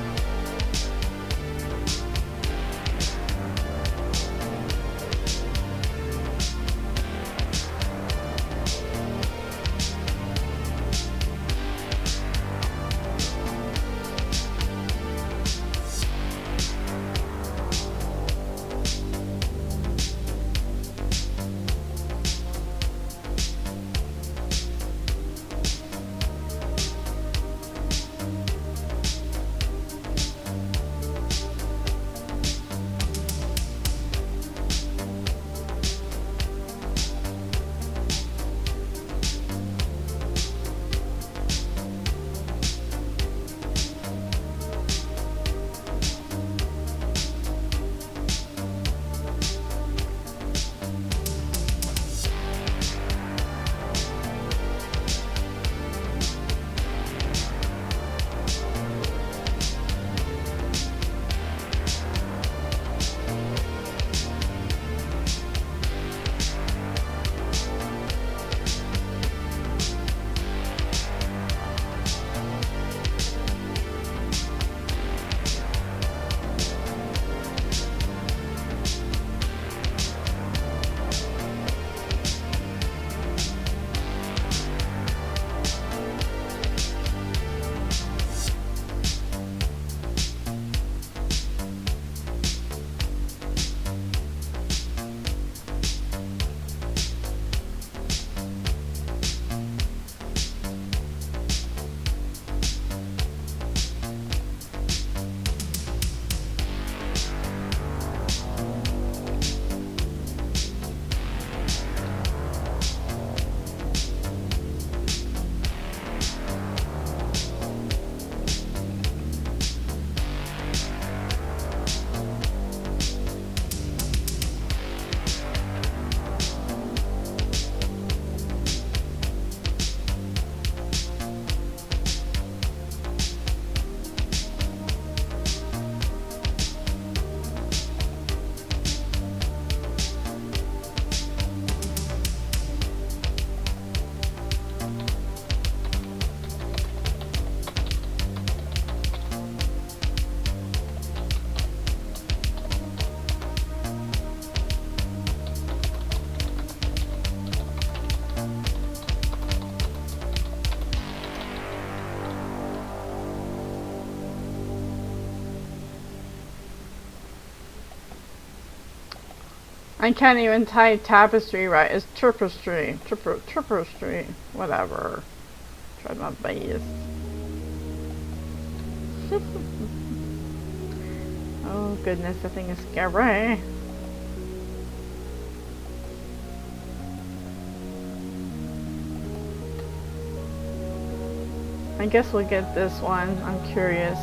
I can't even type tapestry right. It's tapestry. Tapestry. Whatever. Tried my best. Oh goodness, that thing is scary. I guess we'll get this one. I'm curious.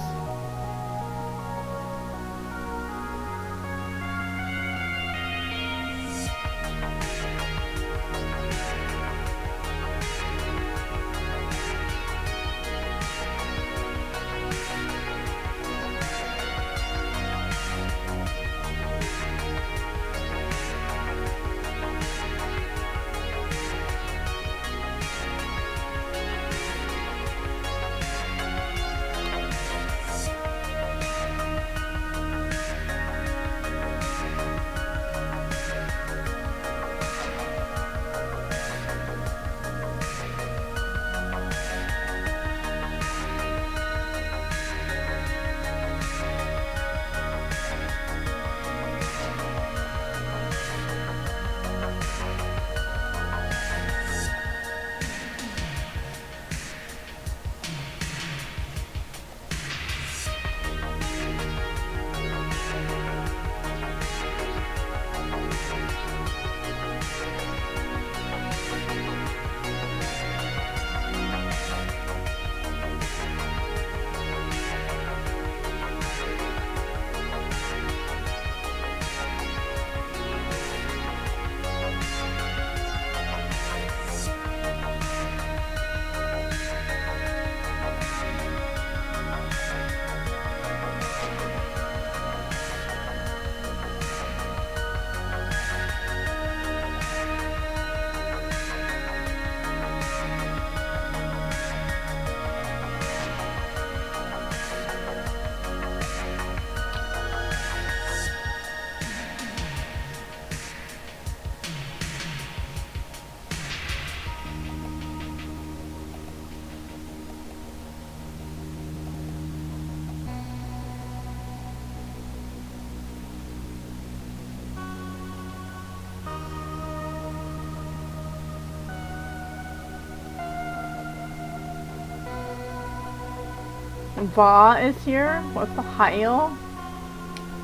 Va is here. What's the hail?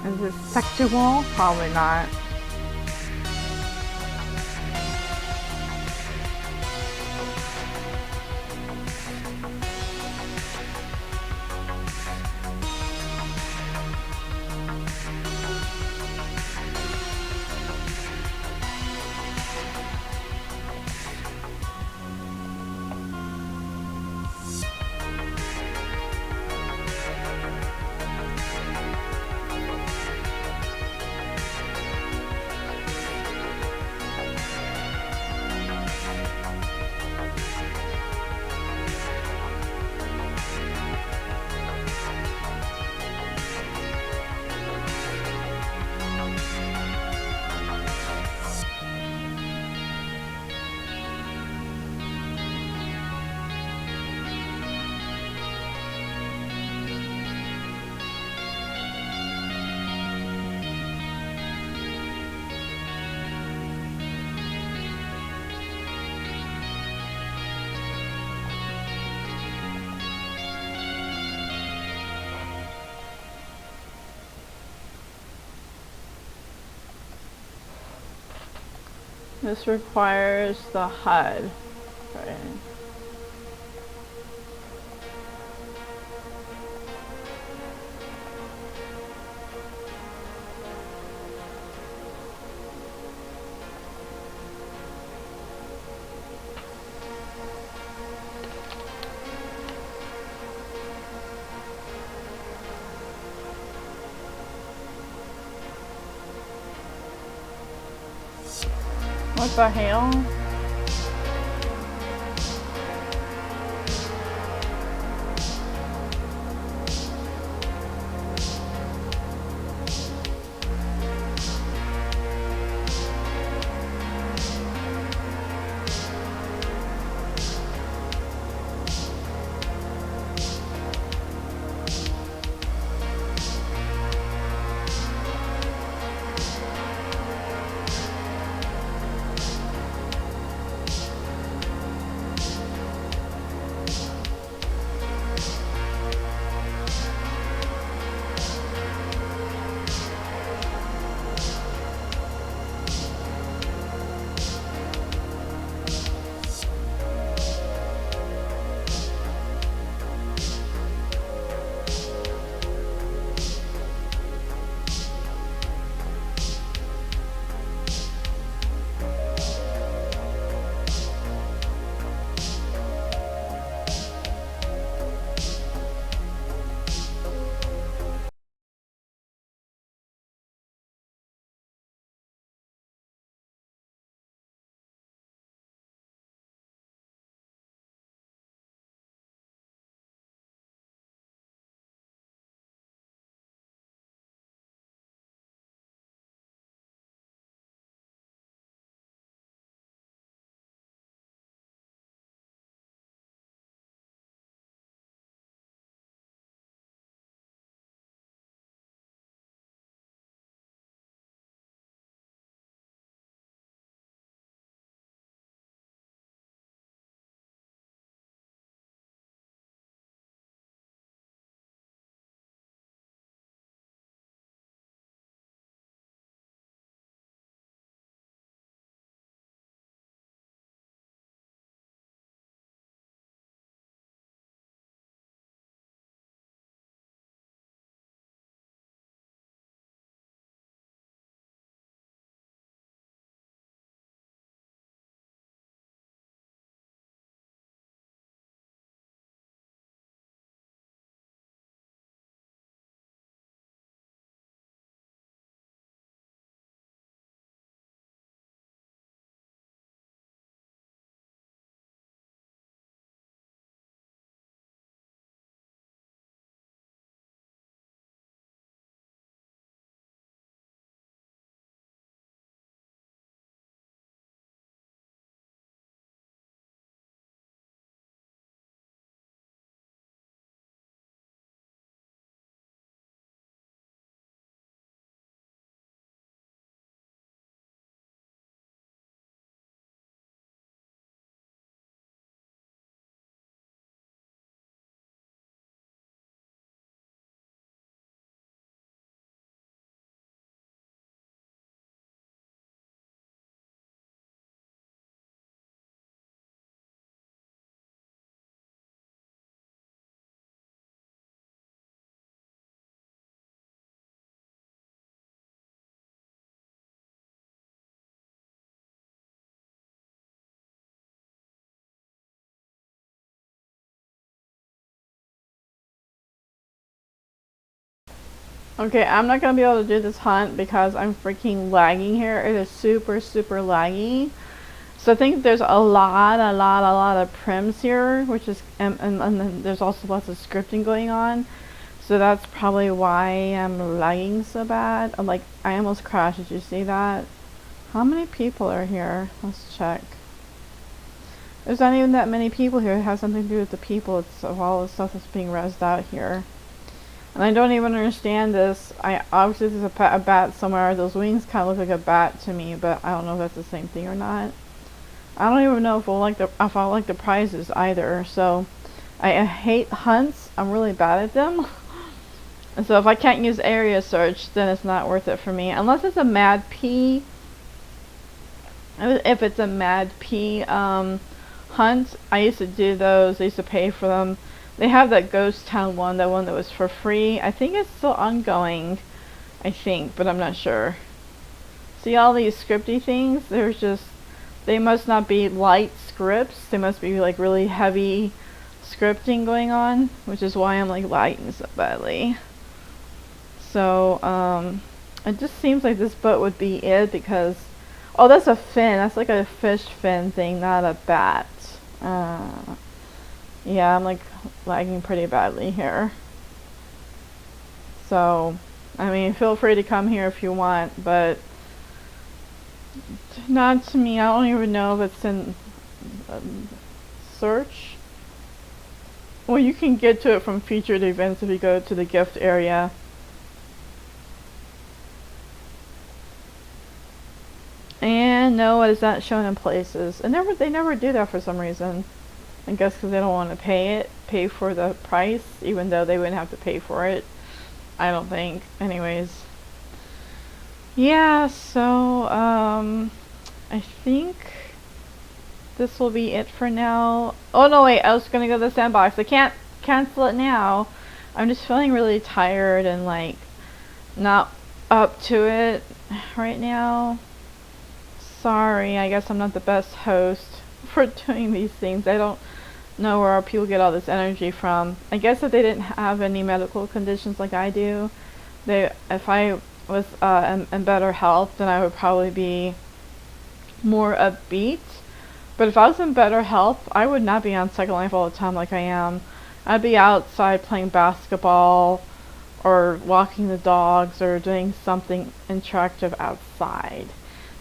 Is it sexual? Probably not. This requires the HUD. Right. What the hell? Okay, I'm not gonna be able to do this hunt because I'm freaking lagging here. It is super, super laggy. So I think there's a lot of prims here, which is, and then there's also lots of scripting going on. So that's probably why I'm lagging so bad. I'm like, I almost crashed. Did you see that? How many people are here? Let's check. There's not even that many people here. It has something to do with the people. It's of all the stuff that's being rezzed out here. And I don't even understand this. Obviously there's a bat somewhere. Those wings kind of look like a bat to me, but I don't know if that's the same thing or not. I don't even know if I like the prizes either. So I hate hunts. I'm really bad at them. And so if I can't use area search, then it's not worth it for me. Unless it's a Mad P. If it's a Mad P hunt, I used to do those. I used to pay for them. They have that Ghost Town one, that one that was for free. I think it's still ongoing. I think, but I'm not sure. See all these scripty things? They must not be light scripts. They must be like really heavy scripting going on, which is why I'm like lagging so badly. So, it just seems like this boat would be it because, oh, that's a fin. That's like a fish fin thing, not a bat. Yeah, I'm like lagging pretty badly here. So, I mean, feel free to come here if you want, but not to me. I don't even know if it's in search. Well, you can get to it from featured events if you go to the gift area. And no, it is not shown in places. And they never do that for some reason. I guess because they don't want to pay for the price, even though they wouldn't have to pay for it. I don't think. Anyways. Yeah, so, I think this will be it for now. Oh no, wait, I was gonna go to the sandbox. I can't cancel it now. I'm just feeling really tired and like not up to it right now. Sorry, I guess I'm not the best host for doing these things. I don't know where people get all this energy from. I guess if they didn't have any medical conditions like I do, if I was in better health, then I would probably be more upbeat. But if I was in better health, I would not be on Second Life all the time like I am. I'd be outside playing basketball or walking the dogs or doing something interactive outside.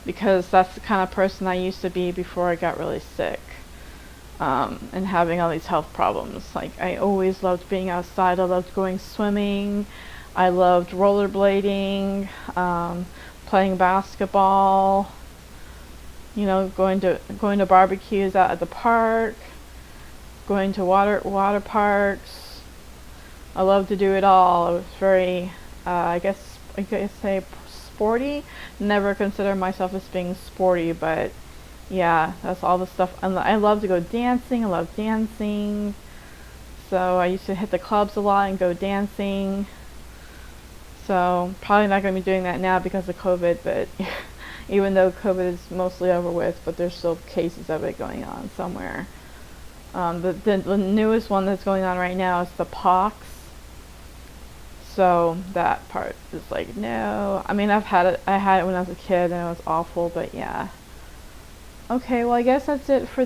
Because that's the kind of person I used to be before I got really sick. And having all these health problems. Like, I always loved being outside. I loved going swimming. I loved rollerblading, playing basketball, you know, going to barbecues out at the park, going to water parks. I loved to do it all. I was very, I guess say sporty. Never consider myself as being sporty, but yeah, that's all the stuff. And I love to go dancing. I love dancing. So I used to hit the clubs a lot and go dancing. So probably not going to be doing that now because of COVID, but even though COVID is mostly over with, but there's still cases of it going on somewhere. The newest one that's going on right now is the pox. So that part is like, no. I mean, I had it when I was a kid and it was awful, but yeah. Okay, well I guess that's it for